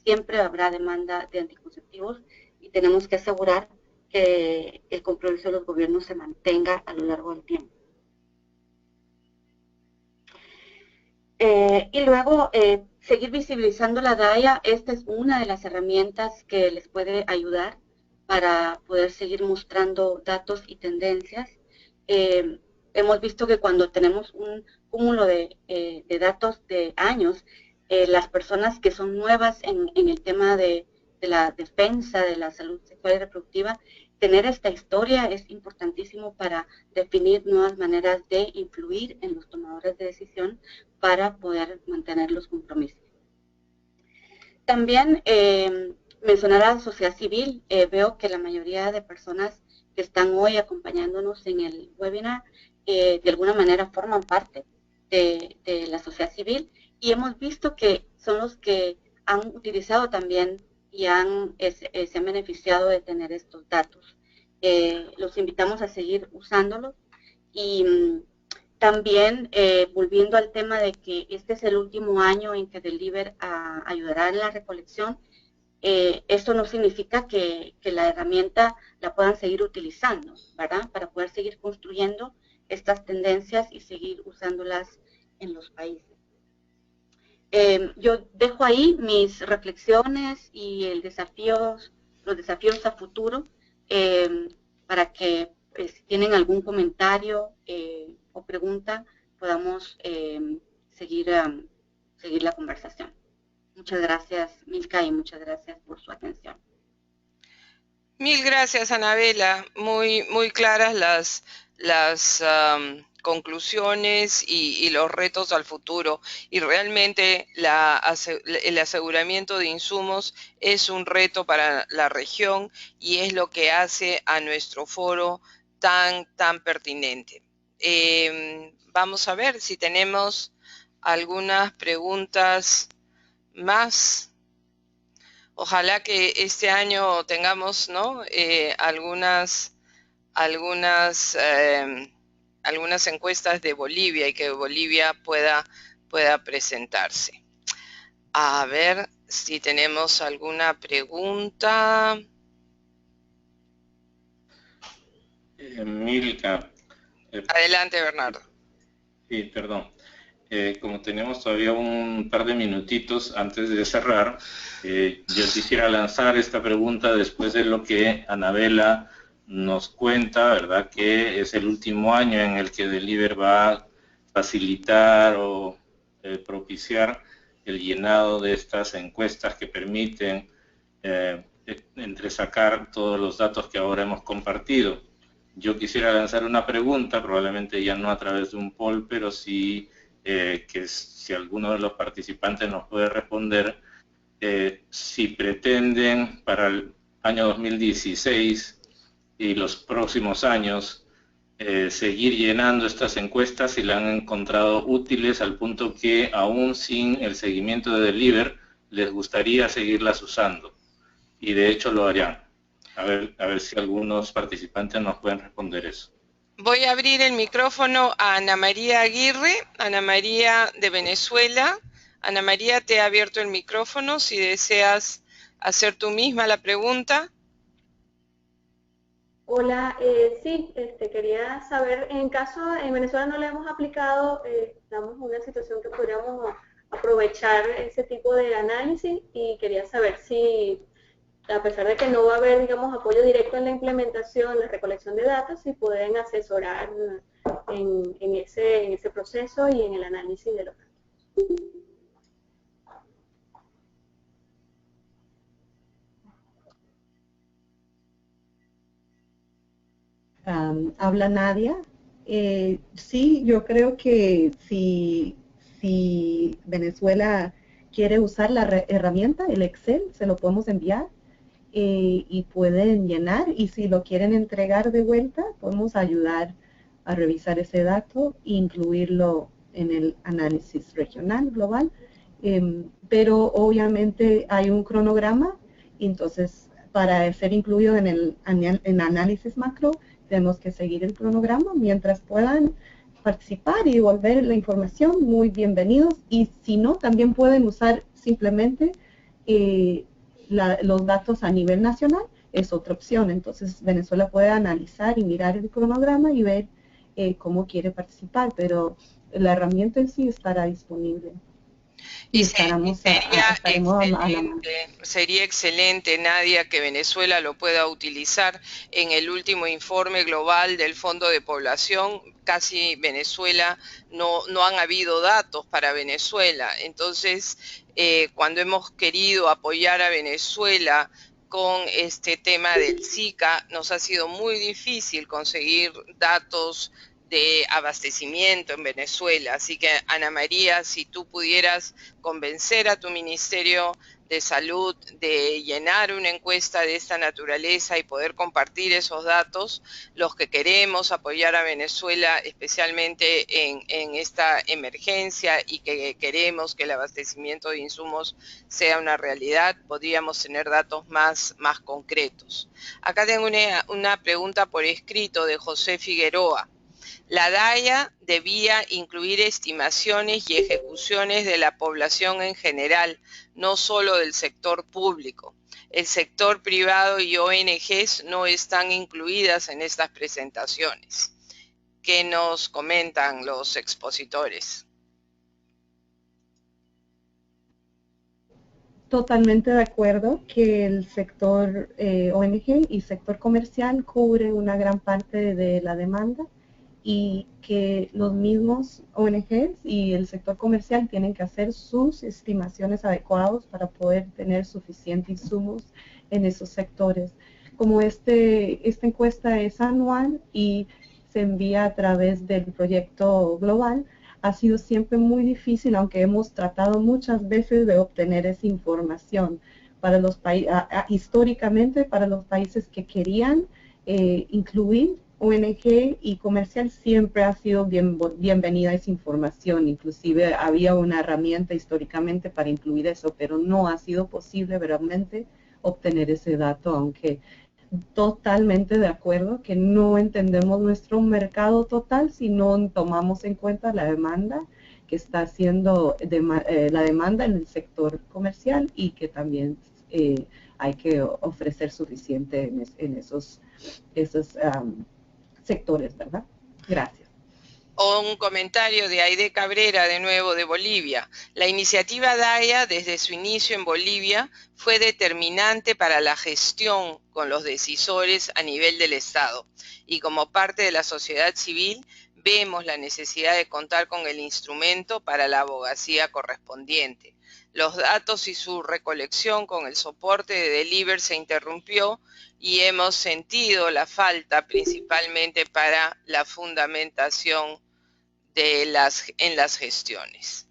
Speaker 4: siempre habrá demanda de anticonceptivos y tenemos que asegurar que el compromiso de los gobiernos se mantenga a lo largo del tiempo. Y luego, seguir visibilizando la DAIA. Esta es una de las herramientas que les puede ayudar para poder seguir mostrando datos y tendencias. Hemos visto que cuando tenemos un cúmulo de datos de años, las personas que son nuevas en el tema de la defensa de la salud sexual y reproductiva, tener esta historia es importantísimo para definir nuevas maneras de influir en los tomadores de decisión para poder mantener los compromisos. También mencionar a la sociedad civil. Veo que la mayoría de personas que están hoy acompañándonos en el webinar de alguna manera forman parte de la sociedad civil y hemos visto que son los que han utilizado también y se han beneficiado de tener estos datos. Los invitamos a seguir usándolos y también volviendo al tema de que este es el último año en que Deliver ayudará en la recolección. Esto no significa que la herramienta la puedan seguir utilizando, ¿verdad? Para poder seguir construyendo estas tendencias y seguir usándolas en los países. Yo dejo ahí mis reflexiones y los desafíos a futuro para que si tienen algún comentario o pregunta podamos seguir la conversación. Muchas gracias, Milka, y muchas gracias por su atención.
Speaker 1: Mil gracias, Anabela. Muy claras las conclusiones y los retos al futuro. Y realmente el aseguramiento de insumos es un reto para la región y es lo que hace a nuestro foro tan pertinente. Vamos a ver si tenemos algunas preguntas más. Ojalá que este año tengamos, ¿no? algunas encuestas de Bolivia y que Bolivia pueda presentarse. A ver si tenemos alguna pregunta.
Speaker 3: Milka.
Speaker 1: Adelante, Bernardo.
Speaker 3: Sí, perdón. Como tenemos todavía un par de minutitos antes de cerrar, yo quisiera lanzar esta pregunta después de lo que Anabela nos cuenta, ¿verdad? Que es el último año en el que Deliver va a facilitar o propiciar el llenado de estas encuestas que permiten entresacar todos los datos que ahora hemos compartido. Yo quisiera lanzar una pregunta, probablemente ya no a través de un poll, pero sí que si alguno de los participantes nos puede responder, si pretenden para el año 2016 y los próximos años seguir llenando estas encuestas, si las han encontrado útiles al punto que aún sin el seguimiento de Deliver les gustaría seguirlas usando, y de hecho lo harían. A ver si algunos participantes nos pueden responder eso.
Speaker 1: Voy a abrir el micrófono a Ana María Aguirre, Ana María de Venezuela. Ana María, te he abierto el micrófono si deseas hacer tú misma la pregunta.
Speaker 5: Hola, sí, quería saber, en caso, en Venezuela no le hemos aplicado, estamos en una situación que podríamos aprovechar ese tipo de análisis y quería saber si, a pesar de que no va a haber, digamos, apoyo directo en la implementación, la recolección de datos, si pueden asesorar en ese proceso y en el análisis de los datos.
Speaker 2: Habla Nadia. Sí, yo creo que si Venezuela quiere usar la herramienta, el Excel, se lo podemos enviar y pueden llenar, y si lo quieren entregar de vuelta, podemos ayudar a revisar ese dato e incluirlo en el análisis regional, global. Pero obviamente hay un cronograma, entonces para ser incluido en el análisis macro, tenemos que seguir el cronograma. Mientras puedan participar y devolver la información, muy bienvenidos, y si no, también pueden usar simplemente los datos a nivel nacional, es otra opción. Entonces Venezuela puede analizar y mirar el cronograma y ver cómo quiere participar, pero la herramienta en sí estará disponible. Y estaremos
Speaker 1: sería excelente, Nadia, que Venezuela lo pueda utilizar. En el último informe global del Fondo de Población, casi Venezuela, no han habido datos para Venezuela. Entonces, cuando hemos querido apoyar a Venezuela con este tema del Zika, nos ha sido muy difícil conseguir datos de abastecimiento en Venezuela. Así que, Ana María, si tú pudieras convencer a tu Ministerio de Salud de llenar una encuesta de esta naturaleza y poder compartir esos datos, los que queremos apoyar a Venezuela, especialmente en esta emergencia, y que queremos que el abastecimiento de insumos sea una realidad, podríamos tener datos más concretos. Acá tengo una pregunta por escrito de José Figueroa. La DAIA debía incluir estimaciones y ejecuciones de la población en general, no solo del sector público. El sector privado y ONGs no están incluidas en estas presentaciones. ¿Qué nos comentan los expositores?
Speaker 2: Totalmente de acuerdo que el sector ONG y sector comercial cubre una gran parte de la demanda, y que los mismos ONGs y el sector comercial tienen que hacer sus estimaciones adecuadas para poder tener suficientes insumos en esos sectores. Como esta encuesta es anual y se envía a través del proyecto global, ha sido siempre muy difícil, aunque hemos tratado muchas veces de obtener esa información para los países, históricamente para los países que querían incluir ONG y comercial, siempre ha sido bienvenida esa información. Inclusive había una herramienta históricamente para incluir eso, pero no ha sido posible realmente obtener ese dato, aunque totalmente de acuerdo que no entendemos nuestro mercado total si no tomamos en cuenta la demanda que está haciendo la demanda en el sector comercial, y que también hay que ofrecer suficiente en esos sectores, ¿verdad? Gracias.
Speaker 1: O un comentario de Aide Cabrera, de nuevo de Bolivia. La iniciativa DAIA, desde su inicio en Bolivia, fue determinante para la gestión con los decisores a nivel del Estado, y como parte de la sociedad civil vemos la necesidad de contar con el instrumento para la abogacía correspondiente. Los datos y su recolección con el soporte de Deliver se interrumpió, y hemos sentido la falta principalmente para la fundamentación en las gestiones.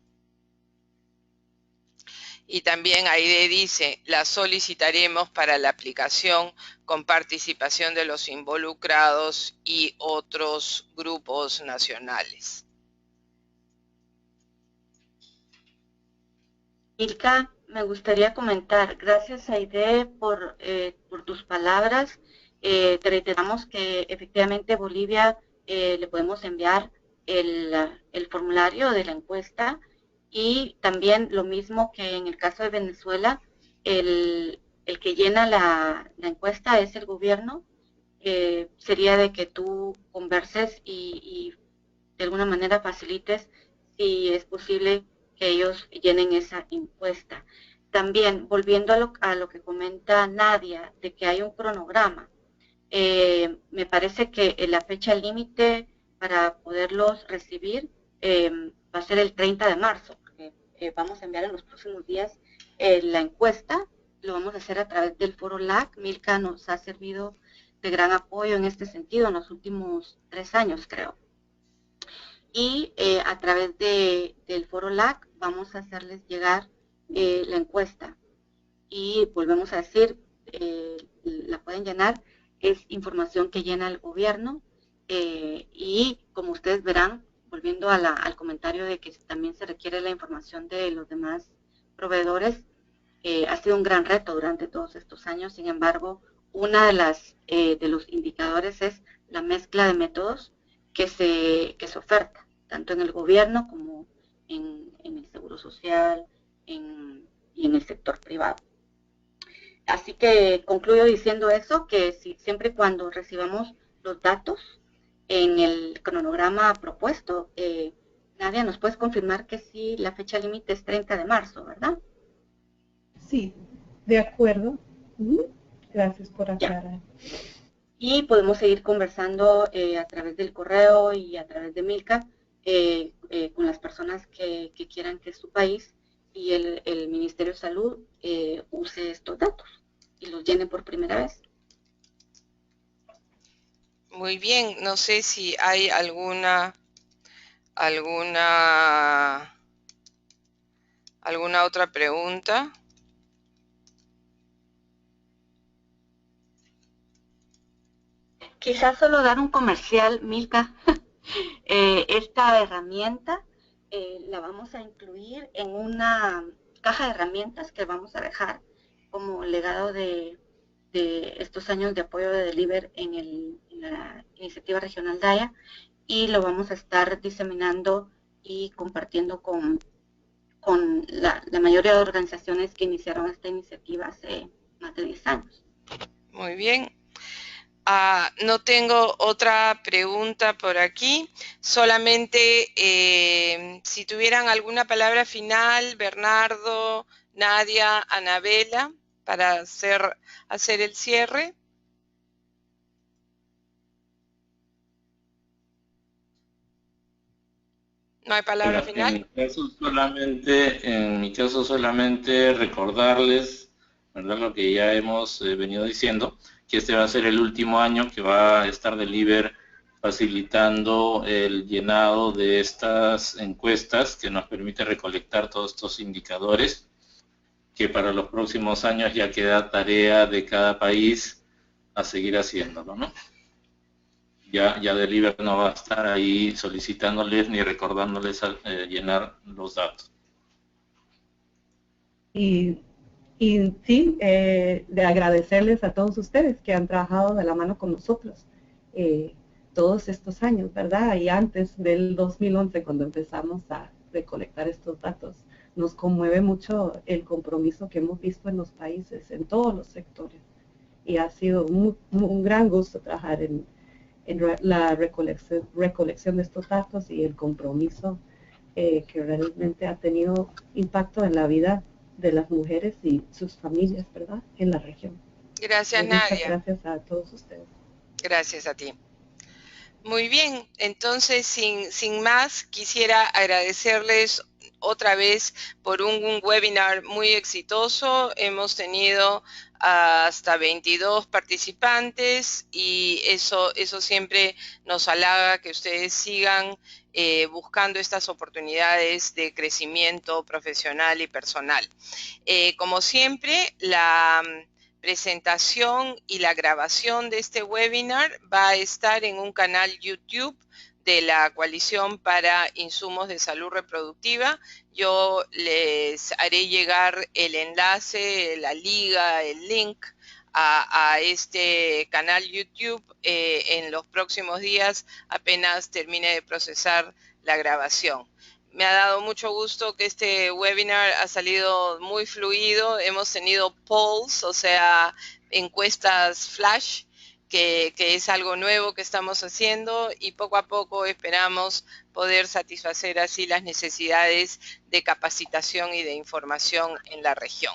Speaker 1: Y también Aide dice, la solicitaremos para la aplicación con participación de los involucrados y otros grupos nacionales.
Speaker 4: Milka, me gustaría comentar, gracias Aide por tus palabras. Te reiteramos que efectivamente Bolivia le podemos enviar el formulario de la encuesta Y también lo mismo que en el caso de Venezuela, el que llena la encuesta es el gobierno. Sería de que tú converses y de alguna manera facilites si es posible que ellos llenen esa encuesta. También, volviendo a lo que comenta Nadia, de que hay un cronograma, me parece que la fecha límite para poderlos recibir va a ser el 30 de marzo. Vamos a enviar en los próximos días la encuesta, lo vamos a hacer a través del foro LAC. Milka nos ha servido de gran apoyo en este sentido en los últimos 3 años, creo. Y a través del foro LAC vamos a hacerles llegar la encuesta. Y volvemos a decir, la pueden llenar, es información que llena el gobierno y como ustedes verán, volviendo al comentario de que también se requiere la información de los demás proveedores, ha sido un gran reto durante todos estos años. Sin embargo, una de los indicadores es la mezcla de métodos que se oferta, tanto en el gobierno como en el seguro social y en el sector privado. Así que concluyo diciendo eso, que siempre y cuando recibamos los datos en el cronograma propuesto, Nadia, ¿nos puedes confirmar que sí, la fecha límite es 30 de marzo, verdad?
Speaker 2: Sí, de acuerdo. Gracias por aclarar.
Speaker 4: Y podemos seguir conversando a través del correo y a través de Milka con las personas que quieran que su país y el Ministerio de Salud use estos datos y los llene por primera vez.
Speaker 1: Muy bien, no sé si hay alguna otra pregunta.
Speaker 4: Quizás solo dar un comercial, Milka. Esta herramienta la vamos a incluir en una caja de herramientas que vamos a dejar como legado de estos años de apoyo de Deliver en la iniciativa regional DAIA, y lo vamos a estar diseminando y compartiendo con la mayoría de organizaciones que iniciaron esta iniciativa hace más de 10 años.
Speaker 1: Muy bien. No tengo otra pregunta por aquí, solamente si tuvieran alguna palabra final, Bernardo, Nadia, Anabela, para hacer el cierre. ¿No hay palabra final?
Speaker 3: En mi caso solamente recordarles, ¿verdad?, lo que ya hemos venido diciendo, que este va a ser el último año que va a estar Deliver facilitando el llenado de estas encuestas que nos permite recolectar todos estos indicadores, que para los próximos años ya queda tarea de cada país a seguir haciéndolo, ¿no? Ya Deliver no va a estar ahí solicitándoles ni recordándoles llenar los datos.
Speaker 2: Y sí, de agradecerles a todos ustedes que han trabajado de la mano con nosotros todos estos años, ¿verdad? Y antes del 2011, cuando empezamos a recolectar estos datos, nos conmueve mucho el compromiso que hemos visto en los países, en todos los sectores. Y ha sido un gran gusto trabajar en la recolección de estos datos y el compromiso que realmente ha tenido impacto en la vida de las mujeres y sus familias, ¿verdad?, en la región.
Speaker 1: Gracias,
Speaker 2: Muchas
Speaker 1: Nadia.
Speaker 2: gracias a todos ustedes.
Speaker 1: Gracias a ti. Muy bien, entonces sin más, quisiera agradecerles otra vez por un webinar muy exitoso. Hemos tenido hasta 22 participantes y eso siempre nos halaga que ustedes sigan buscando estas oportunidades de crecimiento profesional y personal. Como siempre, la presentación y la grabación de este webinar va a estar en un canal YouTube de la Coalición para Insumos de Salud Reproductiva. Yo les haré llegar el enlace, la liga, el link a este canal YouTube en los próximos días, apenas termine de procesar la grabación. Me ha dado mucho gusto que este webinar ha salido muy fluido. Hemos tenido polls, o sea, encuestas flash, que es algo nuevo que estamos haciendo, y poco a poco esperamos poder satisfacer así las necesidades de capacitación y de información en la región.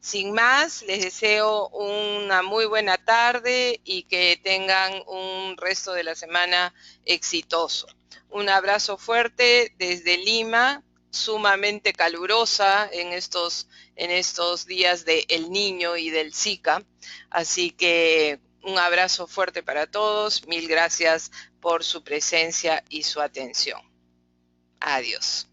Speaker 1: Sin más, les deseo una muy buena tarde y que tengan un resto de la semana exitoso. Un abrazo fuerte desde Lima, sumamente calurosa en estos días de El Niño y del Zika. Así que un abrazo fuerte para todos. Mil gracias por su presencia y su atención. Adiós.